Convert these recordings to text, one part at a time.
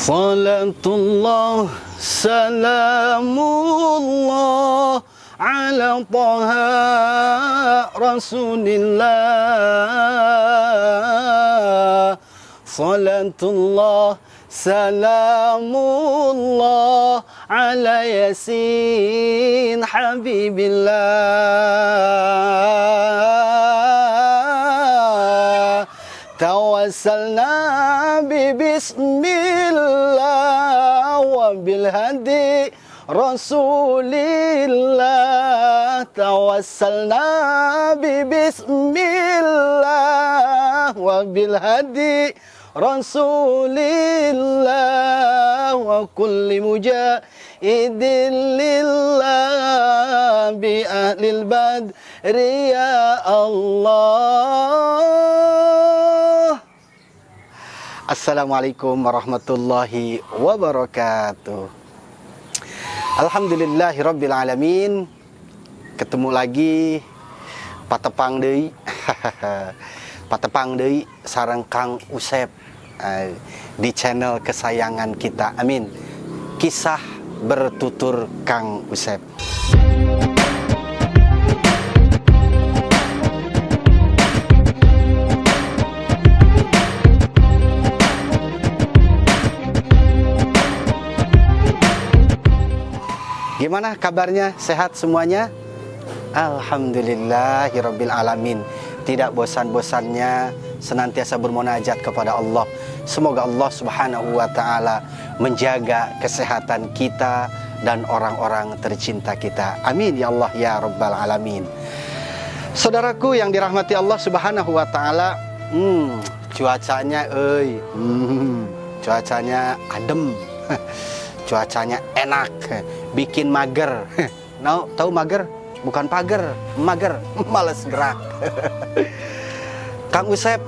Salatullah salamullah ala taha rasulillah. Salatullah salamullah ala yasin habibillah. Tawassalna bismillah wa bilhadi rasulillah. Tawassalna bismillah wa bilhadi rasulillah wa kulli mujahidin lillah bi ahlil badri ya Allah. Assalamualaikum warahmatullahi wabarakatuh. Alhamdulillahi rabbil alamin. Ketemu lagi patepang deui. Patepang deui sareng Kang Usep di channel kesayangan kita. Amin. Kisah bertutur Kang Usep. Gimana kabarnya? Sehat semuanya? Alhamdulillahirabbil alamin. Tidak bosan-bosannya senantiasa bermunajat kepada Allah. Semoga Allah Subhanahu wa taala menjaga kesehatan kita dan orang-orang tercinta kita. Amin ya Allah ya rabbal alamin. Saudaraku yang dirahmati Allah Subhanahu wa taala, cuacanya cuacanya adem. Cuacanya enak, bikin mager. Tahu mager? Bukan pager, mager, males gerak. Kang Usep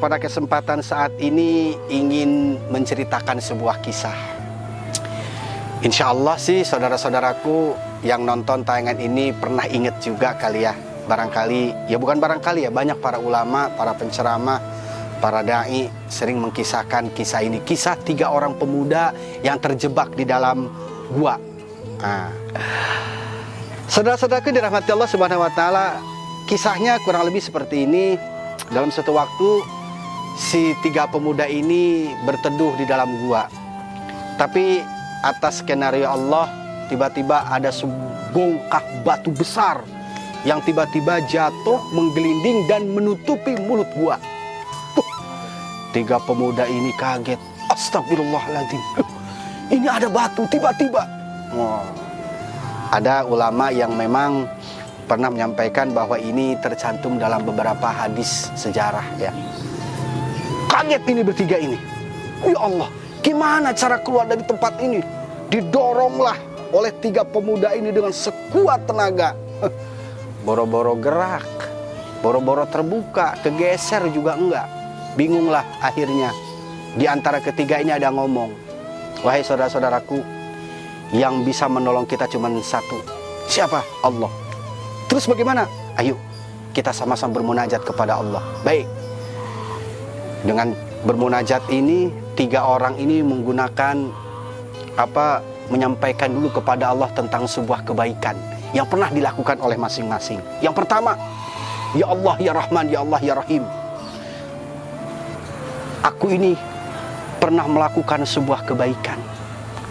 pada kesempatan saat ini ingin menceritakan sebuah kisah. Insya Allah sih saudara-saudaraku yang nonton tayangan ini pernah inget juga kali ya. Barangkali, ya bukan barangkali ya, banyak para ulama, para penceramah, para da'i sering mengkisahkan kisah ini. Kisah 3 orang pemuda yang terjebak di dalam gua. Saudara-saudaraku dirahmati Allah Subhanahu wa taala, kisahnya kurang lebih seperti ini. Dalam suatu waktu si 3 pemuda ini berteduh di dalam gua. Tapi atas skenario Allah, tiba-tiba ada sebongkah batu besar yang tiba-tiba jatuh, menggelinding dan menutupi mulut gua. 3 pemuda ini kaget. Astagfirullahaladzim, ini ada batu tiba-tiba. Ada ulama yang memang pernah menyampaikan bahwa ini tercantum dalam beberapa hadis sejarah ya. Kaget ini bertiga ini. Ya Allah, gimana cara keluar dari tempat ini? Didoronglah oleh 3 pemuda ini dengan sekuat tenaga. Boro-boro gerak, boro-boro terbuka, kegeser juga enggak. Bingunglah akhirnya. Di antara ketiga ini ada ngomong, wahai saudara-saudaraku, yang bisa menolong kita cuma satu. Siapa? Allah. Terus bagaimana? Ayo kita sama-sama bermunajat kepada Allah. Baik. Dengan bermunajat ini, 3 orang ini menggunakan menyampaikan dulu kepada Allah tentang sebuah kebaikan yang pernah dilakukan oleh masing-masing. Yang pertama, ya Allah ya Rahman, ya Allah ya Rahim, aku ini pernah melakukan sebuah kebaikan.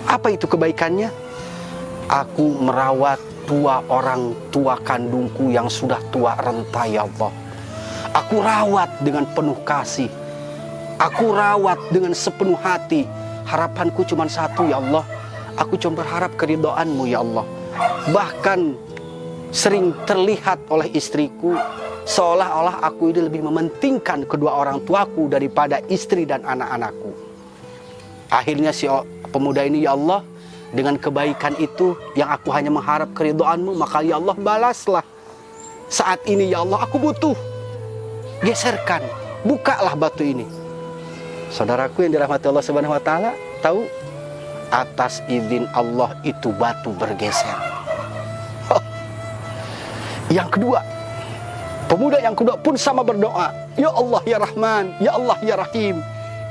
Apa itu kebaikannya? Aku merawat 2 orang tua kandungku yang sudah tua renta ya Allah. Aku rawat dengan penuh kasih. Aku rawat dengan sepenuh hati. Harapanku cuma satu ya Allah. Aku cuma berharap keridhaan-Mu ya Allah. Bahkan sering terlihat oleh istriku seolah-olah aku ini lebih mementingkan kedua orang tuaku daripada istri dan anak-anakku. Akhirnya si pemuda ini, ya Allah, dengan kebaikan itu yang aku hanya mengharap keridhaan-Mu, maka ya Allah balaslah. Saat ini ya Allah aku butuh. Geserkan, bukalah batu ini. Saudaraku yang dirahmati Allah Subhanahu wa taala, tahu? Atas izin Allah itu batu bergeser. Yang kedua, pemuda yang kedua pun sama berdoa, ya Allah ya Rahman, ya Allah ya Rahim,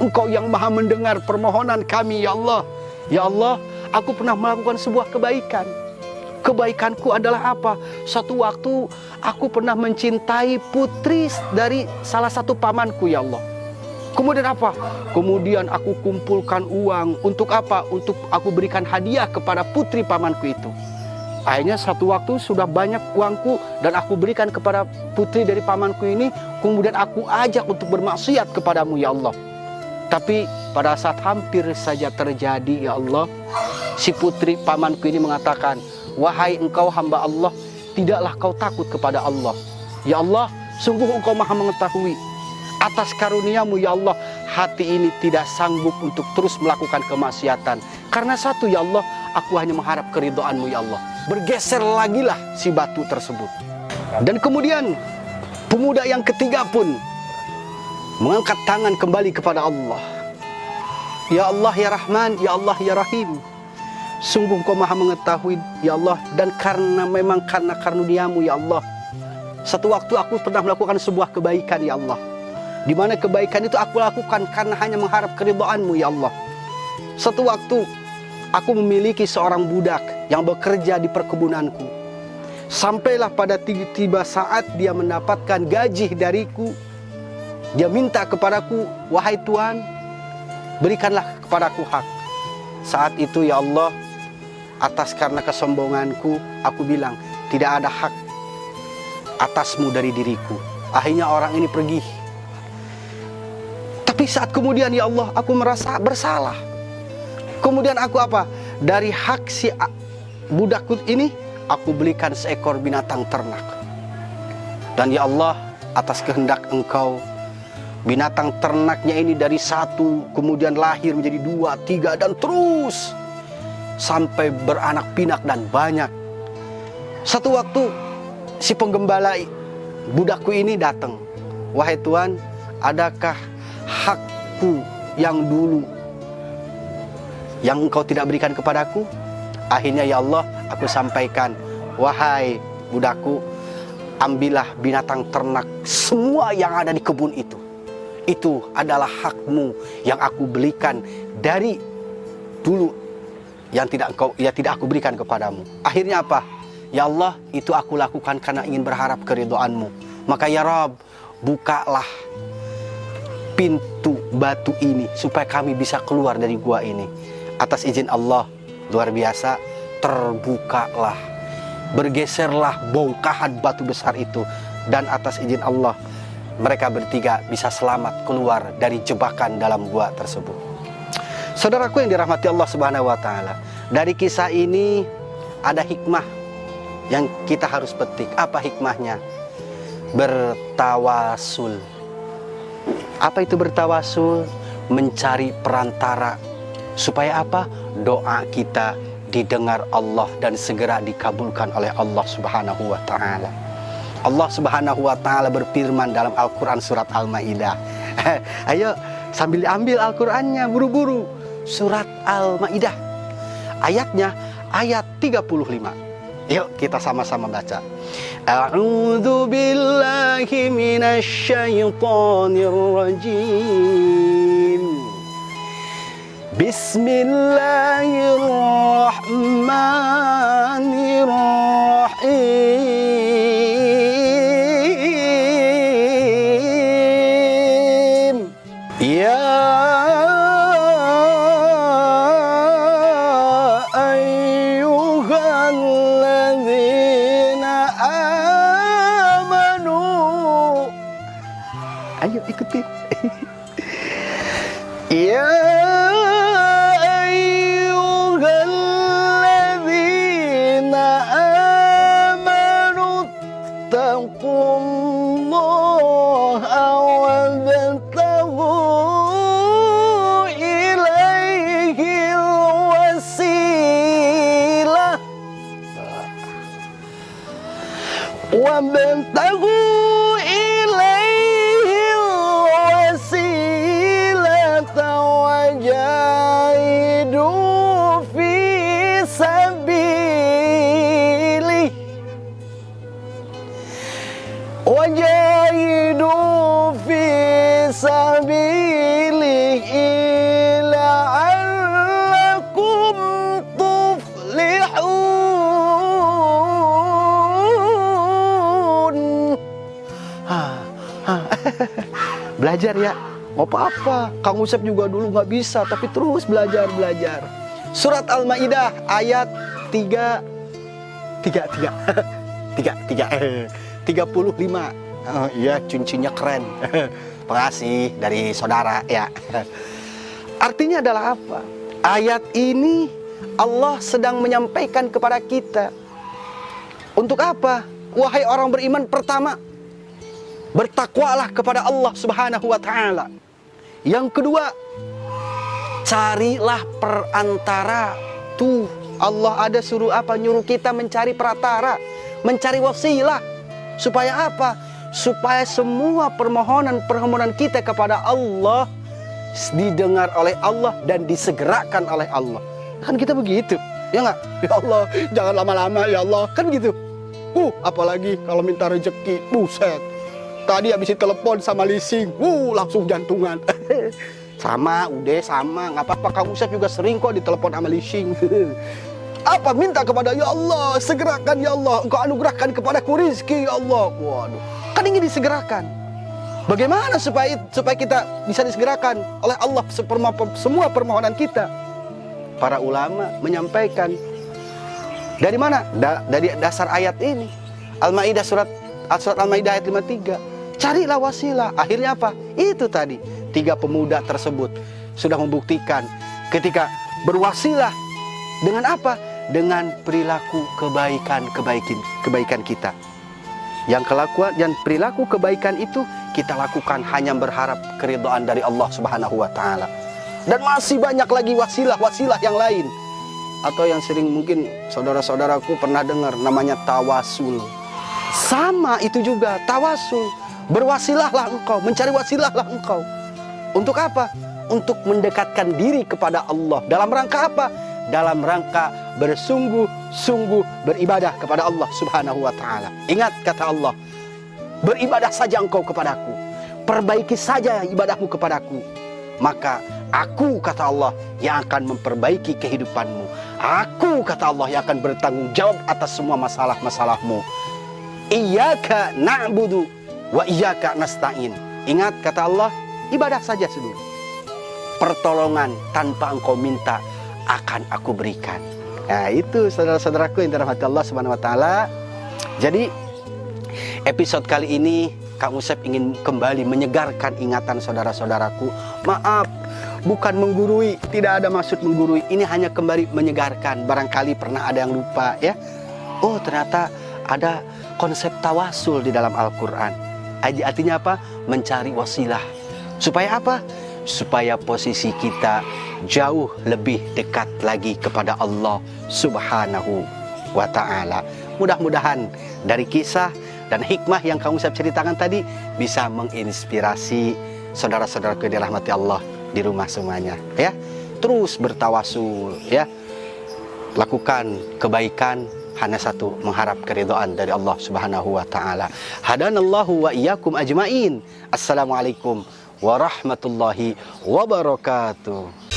Engkau yang maha mendengar permohonan kami ya Allah. Ya Allah, aku pernah melakukan sebuah kebaikan. Kebaikanku adalah apa? Satu waktu aku pernah mencintai putri dari salah satu pamanku ya Allah. Kemudian apa? Kemudian aku kumpulkan uang. Untuk apa? Untuk aku berikan hadiah kepada putri pamanku itu. Akhirnya satu waktu sudah banyak uangku dan aku berikan kepada putri dari pamanku ini. Kemudian aku ajak untuk bermaksiat kepadamu ya Allah. Tapi pada saat hampir saja terjadi ya Allah, si putri pamanku ini mengatakan, wahai engkau hamba Allah, tidaklah kau takut kepada Allah. Ya Allah, sungguh engkau maha mengetahui. Atas karuniamu ya Allah, hati ini tidak sanggup untuk terus melakukan kemaksiatan. Karena satu ya Allah, aku hanya mengharap keridhaanmu ya Allah. Bergeser lagilah si batu tersebut. Dan kemudian pemuda yang ketiga pun mengangkat tangan kembali kepada Allah. Ya Allah ya Rahman, ya Allah ya Rahim, sungguh Engkau maha mengetahui ya Allah. Dan karena karuniamu ya Allah, satu waktu aku pernah melakukan sebuah kebaikan ya Allah, di mana kebaikan itu aku lakukan karena hanya mengharap keridhaanmu ya Allah. Satu waktu aku memiliki seorang budak yang bekerja di perkebunanku. Sampailah pada tiba saat dia mendapatkan gaji dariku, dia minta kepadaku, wahai Tuhan, berikanlah kepadaku hak. Saat itu ya Allah, atas karena kesombonganku, aku bilang, tidak ada hak atasmu dari diriku. Akhirnya orang ini pergi. Tapi saat kemudian ya Allah, aku merasa bersalah. Kemudian aku apa? Dari hak si budakku ini, aku belikan seekor binatang ternak. Dan ya Allah, atas kehendak Engkau, binatang ternaknya ini dari satu, kemudian lahir menjadi 2, 3, dan terus sampai beranak pinak dan banyak. Satu waktu si penggembala budakku ini datang, wahai Tuhan, adakah hakku yang dulu yang Engkau tidak berikan kepadaku? Akhirnya ya Allah, aku sampaikan, wahai budakku, ambillah binatang ternak semua yang ada di kebun itu. Itu adalah hakmu yang aku belikan dari dulu, yang tidak aku berikan kepadamu. Akhirnya apa? Ya Allah, itu aku lakukan karena ingin berharap keridhaanmu. Maka ya Rabb, bukalah pintu batu ini supaya kami bisa keluar dari gua ini. Atas izin Allah, luar biasa, terbukalah, bergeserlah bongkahan batu besar itu. Dan atas izin Allah, mereka bertiga bisa selamat keluar dari jebakan dalam gua tersebut. Saudaraku yang dirahmati Allah Subhanahu wa taala, dari kisah ini ada hikmah yang kita harus petik. Apa hikmahnya? Bertawasul. Apa itu bertawasul? Mencari perantara supaya apa? Doa kita didengar Allah dan segera dikabulkan oleh Allah Subhanahu wa taala. Allah Subhanahu wa taala berfirman dalam Al-Qur'an surat Al-Maidah. Ayo sambil ambil Al-Qur'annya buru-buru. Surat Al-Maidah. Ayatnya ayat 35. Yuk kita sama-sama baca. A'udzu billahi minasy syaithanir rajim. Bismillahirrahmanirrahim. Ya ayyuhalladzina amanu. Ayo ikutin. Ya ayyuhalladzina amanu taqullaha wabtaghu ilaihil wasilah wabtaghu ilaihil wasilata wajahidu fi sabilih wajahidu fi sabilih belajar ya. Mau apa-apa, Kang Usep juga dulu nggak bisa, tapi terus belajar. Surat Al-Maidah ayat 35. Iya, cincinnya keren. Makasih dari saudara ya. Artinya adalah apa? Ayat ini Allah sedang menyampaikan kepada kita. Untuk apa? Wahai orang beriman, pertama, bertakwalah kepada Allah Subhanahu wa taala. Yang kedua, carilah perantara. Tuh, Allah ada suruh apa? Nyuruh kita mencari perantara, mencari wasilah. Supaya apa? Supaya semua permohonan kita kepada Allah didengar oleh Allah dan disegerakan oleh Allah. Kan kita begitu, ya nggak? Ya Allah, jangan lama-lama ya Allah, kan gitu. Apalagi kalau minta rezeki, buset. Tadi habis telepon sama leasing, langsung jantungan. Sama, nggak apa-apa. Kang Usep juga sering kok ditelepon sama leasing. Apa? Minta kepada ya Allah, segerakan ya Allah, Engkau anugerahkan kepadaku rizki ya Allah. Waduh, kan ingin disegerakan. Bagaimana supaya kita bisa disegerakan oleh Allah semua permohonan kita? Para ulama menyampaikan dari mana? Dari dasar ayat ini. Al-Maidah surat Al-Maidah ayat 53. Carilah wasilah. Akhirnya apa? Itu tadi, 3 pemuda tersebut sudah membuktikan ketika berwasilah dengan apa? Dengan perilaku kebaikan kita. Yang perilaku kebaikan itu kita lakukan hanya berharap keridhaan dari Allah Subhanahu wa taala. Dan masih banyak lagi wasilah yang lain. Atau yang sering mungkin saudara-saudaraku pernah dengar namanya tawasul. Sama itu juga, tawasul. Berwasilahlah engkau, mencari wasilahlah engkau. Untuk apa? Untuk mendekatkan diri kepada Allah. Dalam rangka apa? Dalam rangka bersungguh-sungguh beribadah kepada Allah Subhanahu wa taala. Ingat kata Allah, beribadah saja engkau kepadaku, perbaiki saja ibadahmu kepadaku, maka aku, kata Allah, yang akan memperbaiki kehidupanmu. Aku, kata Allah, yang akan bertanggung jawab atas semua masalah-masalahmu. Iyyaka na'budu wa iyyaka nasta'in. Ingat kata Allah, ibadah saja dulu. Pertolongan tanpa engkau minta akan aku berikan. Nah, itu saudara-saudaraku yang dirahmati Allah Subhanahu wa taala. Jadi episode kali ini Kang Usep ingin kembali menyegarkan ingatan saudara-saudaraku. Maaf, bukan menggurui, tidak ada maksud menggurui. Ini hanya kembali menyegarkan. Barangkali pernah ada yang lupa ya. Oh, ternyata ada konsep tawasul di dalam Al-Quran. Artinya apa? Mencari wasilah. Supaya apa? Supaya posisi kita jauh lebih dekat lagi kepada Allah Subhanahu wa ta'ala. Mudah-mudahan dari kisah dan hikmah yang Kang Usep ceritakan tadi bisa menginspirasi saudara-saudaraku yang dirahmati Allah di rumah semuanya ya. Terus bertawasul ya. Lakukan kebaikan, hanya satu, mengharap keridhaan dari Allah Subhanahu wa taala. Hadanallahu wa iyyakum ajmain. Assalamualaikum warahmatullahi wabarakatuh.